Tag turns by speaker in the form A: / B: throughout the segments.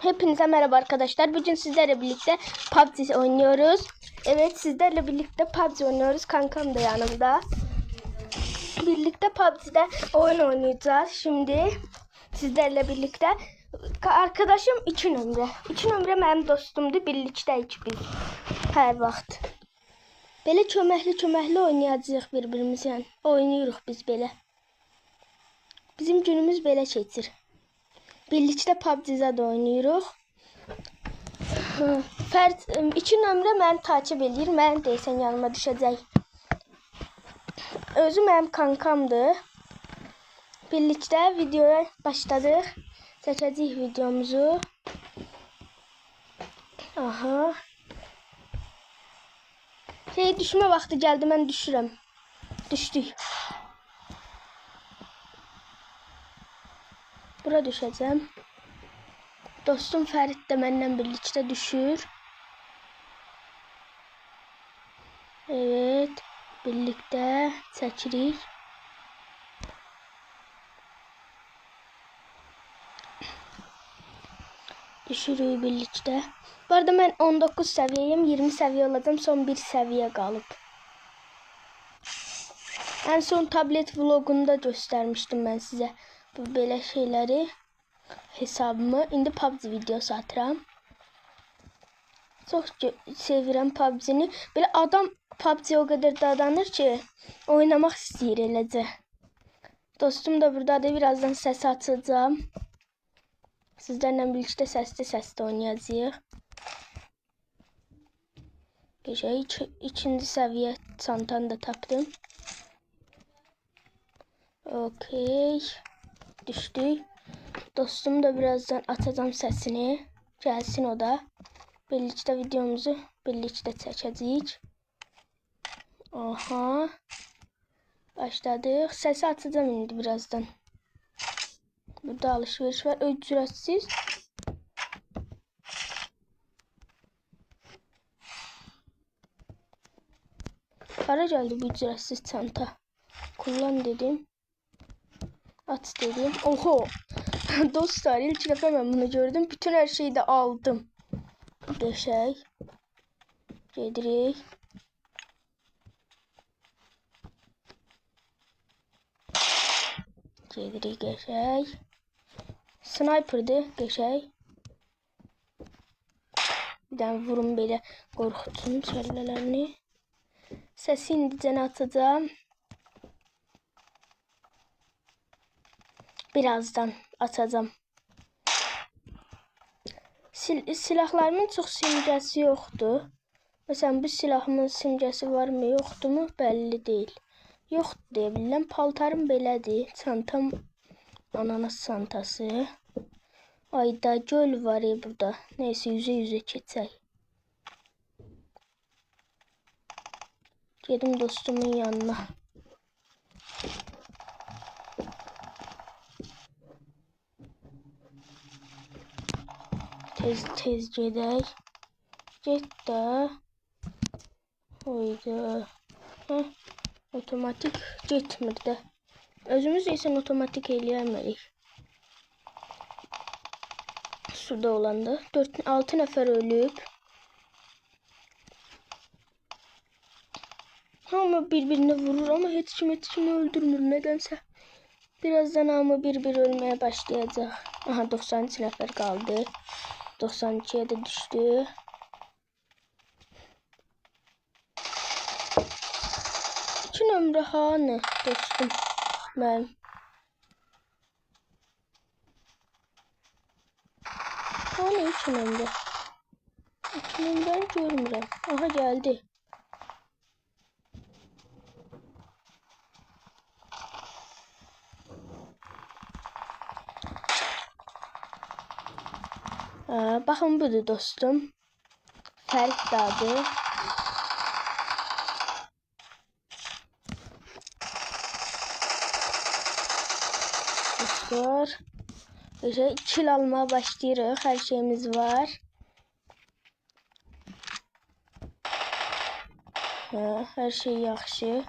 A: Hepinize merhaba arkadaşlar. Bugün sizlerle birlikte PUBG oynuyoruz. Evet, sizlerle birlikte PUBG oynuyoruz. Kankam da yanımda. Birlikte PUBG'de oyun oynayacağız. Şimdi sizlerle birlikte arkadaşım İki nömrə. İki nömrə mənim dostumdur. Birlikdəyik biz hər vaxt. Belə köməkli oynayacağıq bir-birimizlə. Oynayırıq biz belə. Bizim günümüz belə keçir. Birlikdə PUBG-də oynayırıq. İki nömrə məni takip edir. Mən deyəsən yanıma düşəcək. Özü mənim kankamdır. Birlikdə videoya başladıq. Çəkəcəyik videomuzu. Aha. Düşmə vaxtı gəldi. Mən düşürəm. Düşdük. Bura düşəcəm. Dostum Fərid də məndən birlikdə düşür. Evet. Birlikdə çəkirik. Düşürük birlikdə. Bu arada mən 19 səviyyəyim. 20 səviyyə olacağım. Son bir səviyyə qalıb. En son tablet vlogunda göstermiştim ben size bu belə şeyləri, hesabımı. İndi PUBG videosu atıram. Çox sevirəm PUBG-ni. Belə adam PUBG o qədər dadanır ki, oynamaq istəyir eləcə. Dostum da buradadır. Birazdan səsi açacağım. Sizlərlə birlikdə səsli oynayacağıq. Geçək, ikinci səviyyə çantanı da tapdım. Okey. Düştük. Dostum da birazdan atacağım sesini. Gelsin o da. Birlikte videomuzu birlikte çəkəcəyik. Aha. Başladık. Sesi atacağım indi birazdan. Burada alışveriş var. Ücretsiz. Para geldi bu ücretsiz çanta. Kullan dedim. At dedim. Oho. Dostlar ilk defa ben bunu gördüm. Bütün her şeyi de aldım. Geçək. Gedirik. Gedirik geçək. Sniper'dı. Geçək. Bir tane vurum belə qorxutsun çəllələrini. Səsi indicə atacağım. Birazdan atacağım. Silahlarımın çox simgəsi yoxdur. Məsələn, bu silahımın simgəsi varmı, yoxdur mu? Bəlli deyil. Yoxdur deyə bilirəm. Paltarım belədir. Çantam ananas çantası. Ayda göl var burada. Neyse, yüzə keçək. Gedim dostumun yanına. Tez gedək. Get də. Oyda. Otomatik getmir də. Özümüz isə otomatik eləyəmərik. Suda olanda 6 nəfər ölüb. Hamı bir-birini vurur ama heç kimi öldürmür nədənsə. Birazdan hamı bir-bir ölməyə başlayacaq. Aha, 93 nəfər qaldı. 92'ye de düştü. İki nömrə hanı dostum mənim? Hanı iki nömrə? İki nömrəni görmürəm. Aha, geldi. Bakın budur dostum. Fərid dadı. Dostlar. Kill almaya başlayırıq. Her şeyimiz var. Her şey yaxşı.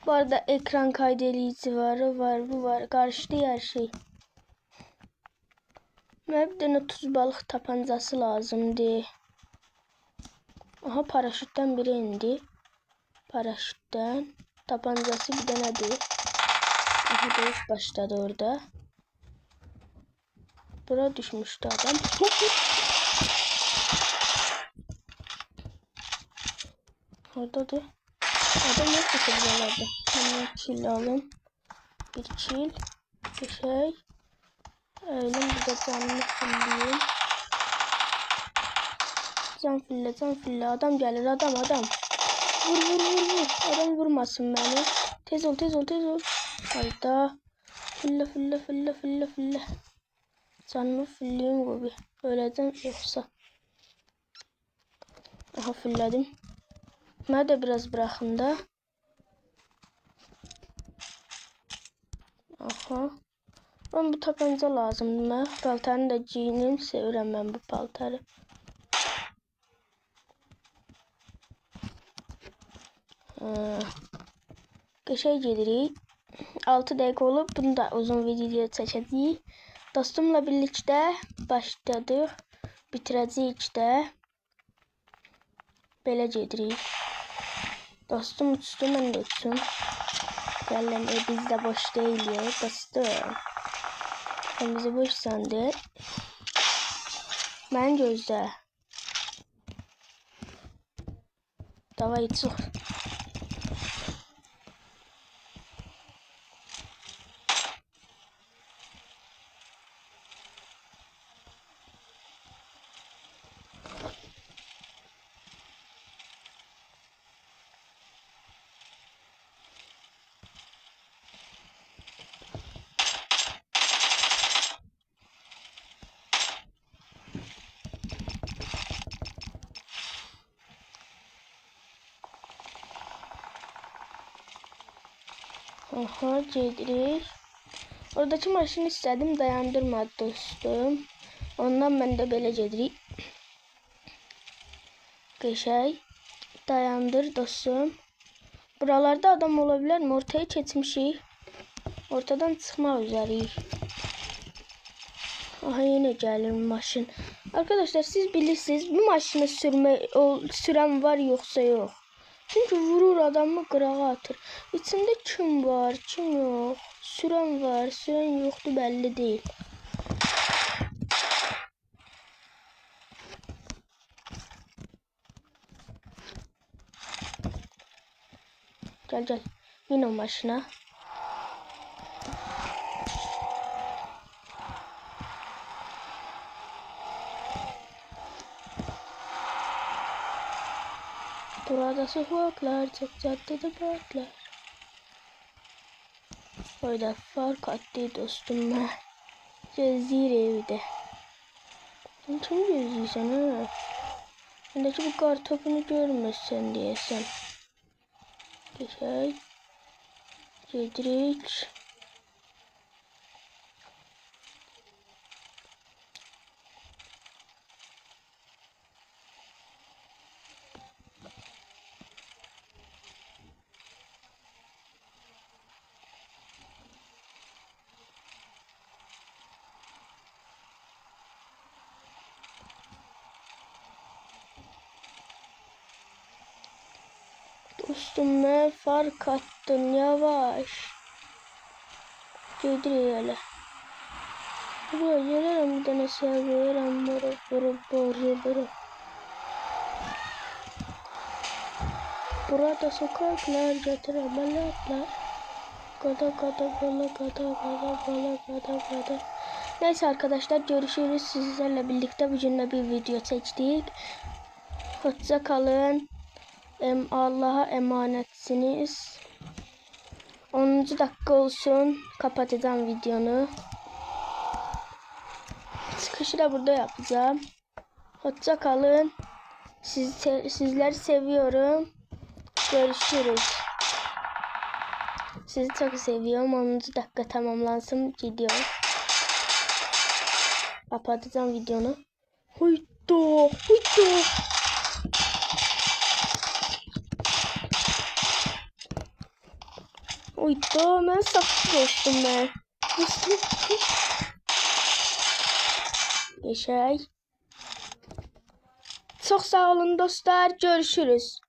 A: Bu arada ekran kaydedici var. Bu var. Karşıda her şey. Mənə bir dənə tuz balıq tapancası lazımdır. Aha, paraşütdən biri indi. Paraşütdən. Tapancası bir dənədir. Aha, döyüş başladı orada. Bura düşmüşdü adam. Oradadır. Adam yok ki buralarda. Hemen kill alın. Bir kill. Bir şey. Öyle bir de canını fulleyim. Can fille. Adam gelir, adam. Vur. Adam vurmasın beni. Tez ol. Hayda. Fille. Canımı fulleyim gibi. Öleceğim yoksa. Aha, fulledim. Mənə də biraz bırakın da. Aha. Ben bu tapanca lazımdı. Mən paltarını da giyinim. Sevirəm mən bu paltarı. Qəşəng gedirik. 6 dəqiqə olub. Bunu da uzun video çəkəcəyik. Dostumla birlikdə başladıq. Bitirəcəyik də. Belə gedirik. Dostum uçdu, mən də uçsum. Gələn biz də boş deyilik dostum. Sen bizi boş sandın. Mən gözlə. Davay çıx. Aha, gedirik. Oradakı maşını istedim, dayandırmadı dostum. Ondan mən də belə gedirik. Qəşəng. Dayandır dostum. Buralarda adam olabilir mi? Ortaya keçmişik. Ortadan çıxmaq üzərəyik. Aha, yine gəlir maşın. Arkadaşlar siz bilirsiniz bu maşını sürən var yoksa yok. Çünkü vurur adamı, qırağa atır. İçində kim var, kim yok. Sürən var, sürən yoktu, belli değil. Gel. Bin o maşına. Burada sokaklar çok caddede patlar. Orada fark attı dostum ben. Gezdir evde. Sen kim geziyorsun ha? Bendeki bu kar topunu görmezsen diyesen. Güzel. Cedric. Dostum ne fark attın, yavaş. Cedric hele. Buraya gelirim bir tane seviyorum. Boru. Burada sokaklar götürür balıklar. Gada. Neyse arkadaşlar, görüşürüz. Sizlerle birlikte bugün de bir video çektik. Hoşça kalın. Allah'a emanetsiniz. 10. dakika olsun. Kapatacağım videonu. Çıkışı da burada yapacağım. Hoşça kalın. Sizleri seviyorum. Görüşürüz. Sizi çok seviyorum. 10. dakika tamamlansın, gidiyorum. Kapatacağım videonu. Huydu. Uydu, ben saklı dostum ben. şey. Çok sağ olun dostlar. Görüşürüz.